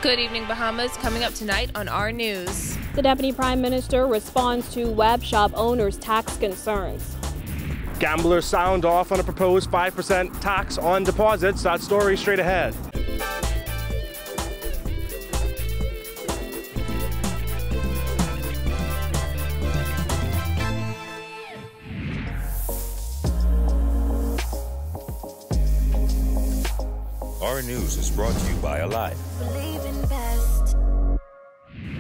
Good evening, Bahamas. Coming up tonight on our news. The Deputy Prime Minister responds to web shop owners' tax concerns. Gamblers sound off on a proposed 5% tax on deposits. That story straight ahead. Our news is brought to you by Alive.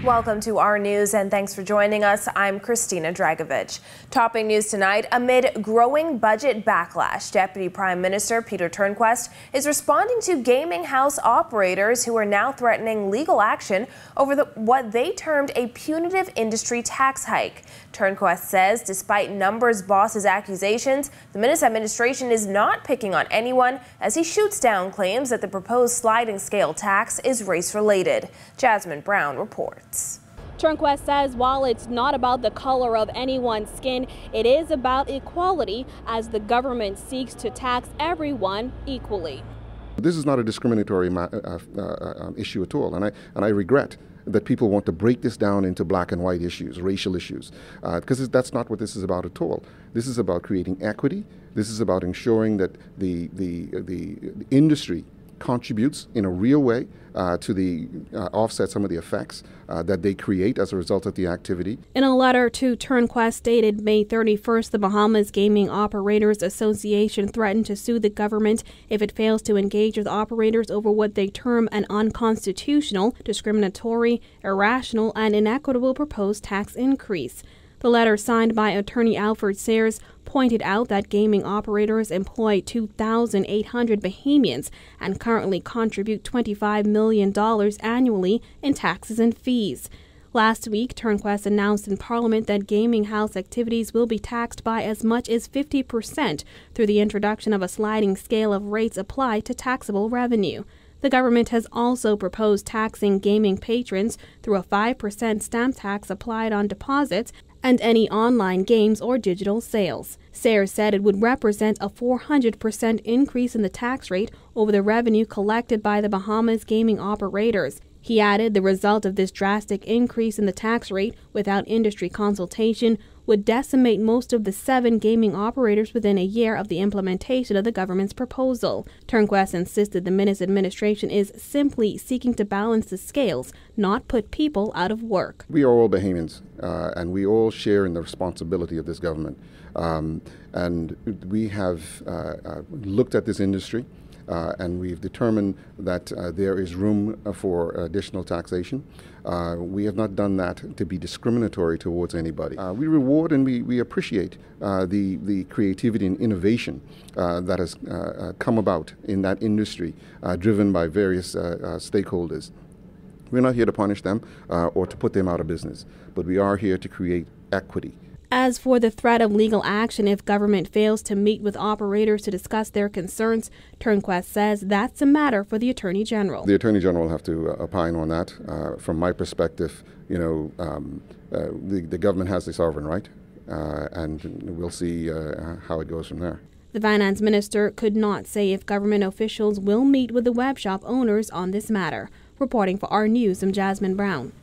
Welcome to our news and thanks for joining us. I'm Christina Dragovich. Topping news tonight, amid growing budget backlash, Deputy Prime Minister Peter Turnquest is responding to gaming house operators who are now threatening legal action over what they termed a punitive industry tax hike. Turnquest says despite Numbers Boss's accusations, the Minnis administration is not picking on anyone as he shoots down claims that the proposed sliding scale tax is race-related. Jasmine Brown reports. Turnquest says while it's not about the color of anyone's skin, it is about equality as the government seeks to tax everyone equally. This is not a discriminatory issue at all, and I regret that people want to break this down into black and white issues, racial issues, because that's not what this is about at all. This is about creating equity. This is about ensuring that the industry contributes in a real way to offset some of the effects that they create as a result of the activity. In a letter to Turnquest dated May 31st, the Bahamas Gaming Operators Association threatened to sue the government if it fails to engage with operators over what they term an unconstitutional, discriminatory, irrational, and inequitable proposed tax increase. The letter, signed by attorney Alfred Sayers, pointed out that gaming operators employ 2,800 Bahamians and currently contribute $25 million annually in taxes and fees. Last week, Turnquest announced in Parliament that gaming house activities will be taxed by as much as 50% through the introduction of a sliding scale of rates applied to taxable revenue. The government has also proposed taxing gaming patrons through a 5% stamp tax applied on deposits and any online games or digital sales. Sayers said it would represent a 400% increase in the tax rate over the revenue collected by the Bahamas gaming operators. He added the result of this drastic increase in the tax rate without industry consultation would decimate most of the 7 gaming operators within a year of the implementation of the government's proposal. Turnquest insisted the Minnis administration is simply seeking to balance the scales, not put people out of work. We are all Bahamians, and we all share in the responsibility of this government. And we have looked at this industry, and we've determined that there is room for additional taxation. We have not done that to be discriminatory towards anybody. We reward and we appreciate the creativity and innovation that has come about in that industry, driven by various stakeholders. We're not here to punish them or to put them out of business, but we are here to create equity. As for the threat of legal action if government fails to meet with operators to discuss their concerns, Turnquest says that's a matter for the Attorney General. The Attorney General will have to opine on that. From my perspective, the government has the sovereign right, and we'll see how it goes from there. The Finance Minister could not say if government officials will meet with the web shop owners on this matter. Reporting for our news, I'm Jasmine Brown.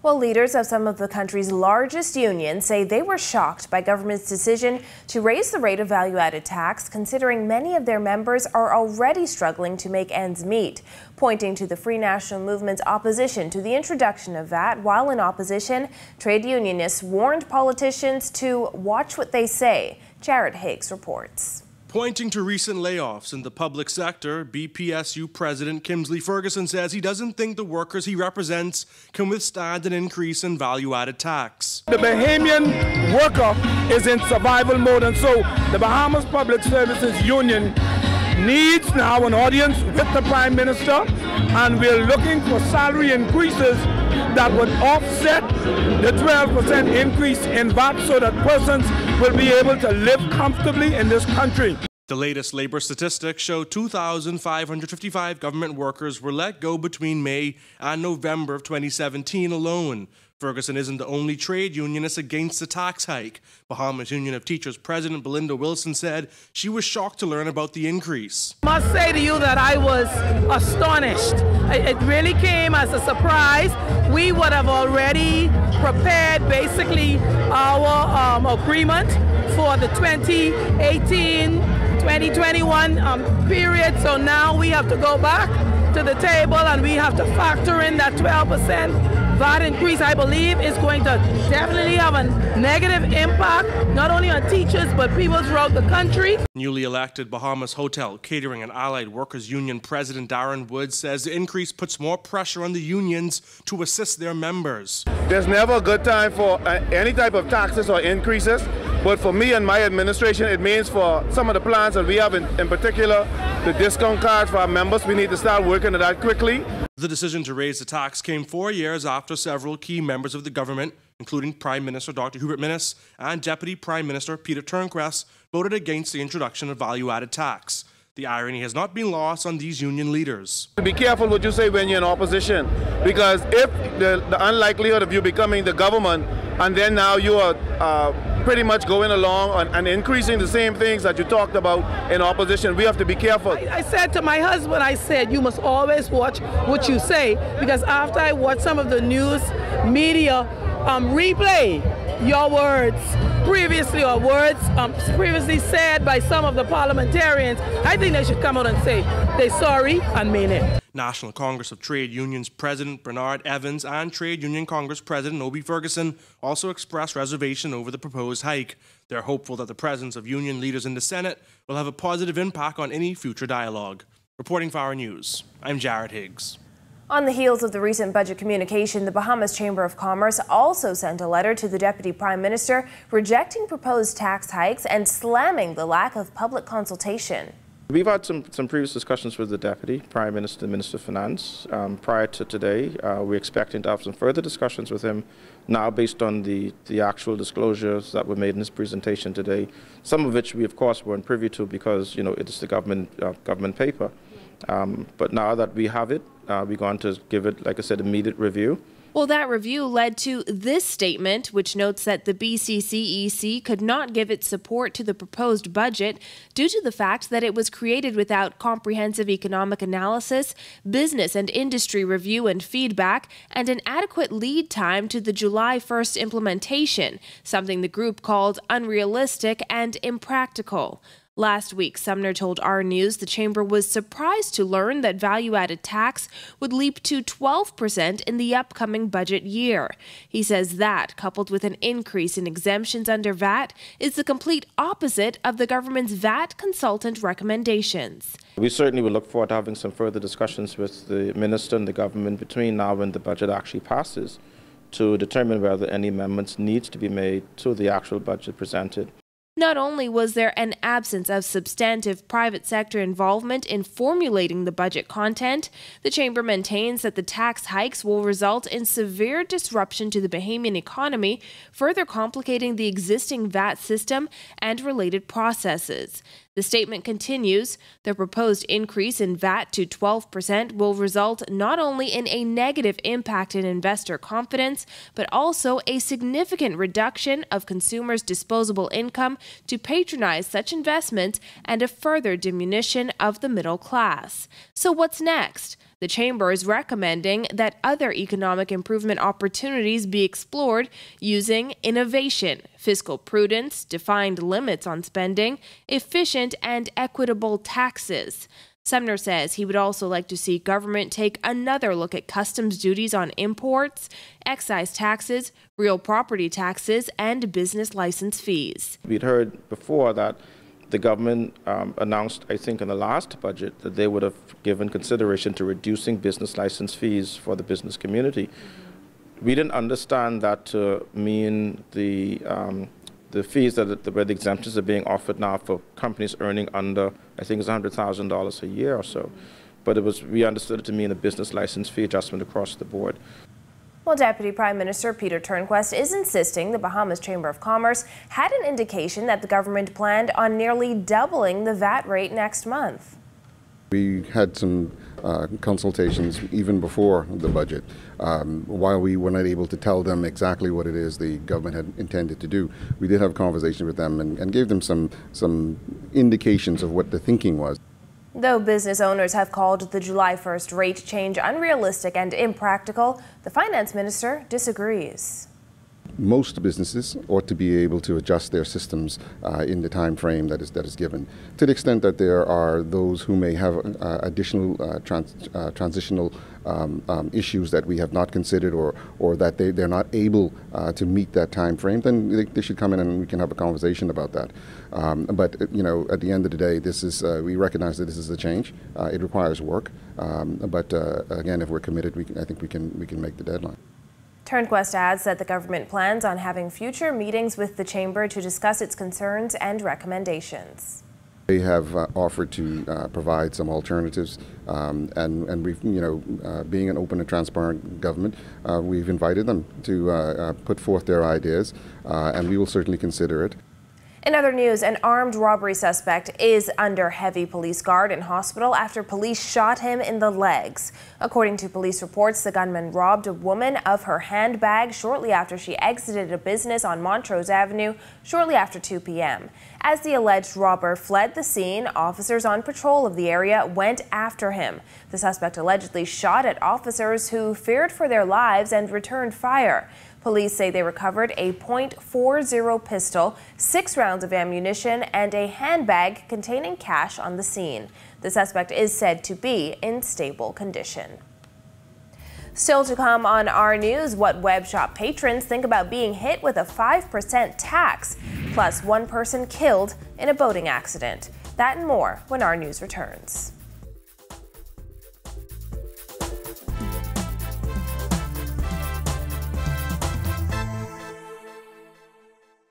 Well, leaders of some of the country's largest unions say they were shocked by government's decision to raise the rate of value-added tax, considering many of their members are already struggling to make ends meet. Pointing to the Free National Movement's opposition to the introduction of VAT, while in opposition, trade unionists warned politicians to watch what they say. Jared Higgs reports. Pointing to recent layoffs in the public sector, BPSU President Kimsley Ferguson says he doesn't think the workers he represents can withstand an increase in value-added tax. The Bahamian worker is in survival mode, and so the Bahamas Public Services Union needs now an audience with the Prime Minister, and we're looking for salary increases that would offset the 12% increase in VAT so that persons will be able to live comfortably in this country. The latest labor statistics show 2,555 government workers were let go between May and November of 2017 alone. Ferguson isn't the only trade unionist against the tax hike. Bahamas Union of Teachers President Belinda Wilson said she was shocked to learn about the increase. I must say to you that I was astonished. It really came as a surprise. We would have already prepared basically our agreement for the 2018-2021 period. So now we have to go back to the table and we have to factor in that 12% VAT increase. I believe is going to definitely have a negative impact, not only on teachers, but people throughout the country. Newly elected Bahamas Hotel, Catering and Allied Workers Union President Darren Woods says the increase puts more pressure on the unions to assist their members. There's never a good time for any type of taxes or increases, but for me and my administration, it means for some of the plans that we have in particular, the discount cards for our members, we need to start working on that quickly. The decision to raise the tax came 4 years after several key members of the government, including Prime Minister Dr. Hubert Minnis and Deputy Prime Minister Peter Turnquest, voted against the introduction of value-added tax. The irony has not been lost on these union leaders. Be careful what you say when you're in opposition, because if the unlikelihood of you becoming the government and then now you are pretty much going along and increasing the same things that you talked about in opposition, we have to be careful. I said to my husband, I said, you must always watch what you say, because after I watched some of the news media replay your words previously, or words previously said by some of the parliamentarians, I think they should come out and say they're sorry and mean it. National Congress of Trade Unions President Bernard Evans and Trade Union Congress President Obie Ferguson also expressed reservation over the proposed hike. They're hopeful that the presence of union leaders in the Senate will have a positive impact on any future dialogue. Reporting for Our News, I'm Jared Higgs. On the heels of the recent budget communication, the Bahamas Chamber of Commerce also sent a letter to the Deputy Prime Minister rejecting proposed tax hikes and slamming the lack of public consultation. We've had some previous discussions with the Deputy Prime Minister and Minister of Finance prior to today. We're expecting to have some further discussions with him now based on the actual disclosures that were made in his presentation today, some of which we of course weren't privy to because it is the government paper. But now that we have it, we're going to give it, like I said, immediate review. Well, that review led to this statement, which notes that the BCCEC could not give its support to the proposed budget due to the fact that it was created without comprehensive economic analysis, business and industry review and feedback, and an adequate lead time to the July 1st implementation, something the group called unrealistic and impractical. Last week, Sumner told Our News the chamber was surprised to learn that value-added tax would leap to 12% in the upcoming budget year. He says that, coupled with an increase in exemptions under VAT, is the complete opposite of the government's VAT consultant recommendations. We certainly will look forward to having some further discussions with the minister and the government between now and the budget actually passes to determine whether any amendments need to be made to the actual budget presented. Not only was there an absence of substantive private sector involvement in formulating the budget content, the chamber maintains that the tax hikes will result in severe disruption to the Bahamian economy, further complicating the existing VAT system and related processes. The statement continues, the proposed increase in VAT to 12% will result not only in a negative impact in investor confidence, but also a significant reduction of consumers' disposable income to patronize such investments and a further diminution of the middle class. So what's next? The chamber is recommending that other economic improvement opportunities be explored using innovation, fiscal prudence, defined limits on spending, efficient and equitable taxes. Sumner says he would also like to see government take another look at customs duties on imports, excise taxes, real property taxes, and business license fees. We'd heard before that the government announced, I think in the last budget, that they would have given consideration to reducing business license fees for the business community. We didn't understand that to mean the fees where the exemptions are being offered now for companies earning under, I think it's $100,000 a year or so. But we understood it to mean a business license fee adjustment across the board. Well, Deputy Prime Minister Peter Turnquest is insisting the Bahamas Chamber of Commerce had an indication that the government planned on nearly doubling the VAT rate next month. We had some consultations even before the budget. While we were not able to tell them exactly what it is the government had intended to do, we did have a conversation with them and gave them some indications of what the thinking was. Though business owners have called the July 1st rate change unrealistic and impractical, the finance minister disagrees. Most businesses ought to be able to adjust their systems in the time frame that is given. To the extent that there are those who may have additional transitional issues that we have not considered, or that they're not able to meet that time frame, then they should come in and we can have a conversation about that. But you know, at the end of the day, this is we recognize that this is a change. It requires work, but again, if we're committed, I think we can make the deadline. Turnquest adds that the government plans on having future meetings with the chamber to discuss its concerns and recommendations. They have offered to provide some alternatives, and we've, being an open and transparent government, we've invited them to put forth their ideas, and we will certainly consider it. In other news, an armed robbery suspect is under heavy police guard in hospital after police shot him in the legs. According to police reports, the gunman robbed a woman of her handbag shortly after she exited a business on Montrose Avenue shortly after 2 p.m. As the alleged robber fled the scene, officers on patrol of the area went after him. The suspect allegedly shot at officers who feared for their lives and returned fire. Police say they recovered a .40 pistol, 6 rounds of ammunition, and a handbag containing cash on the scene. The suspect is said to be in stable condition. Still to come on our news, what web shop patrons think about being hit with a 5% tax, plus one person killed in a boating accident. That and more when our news returns.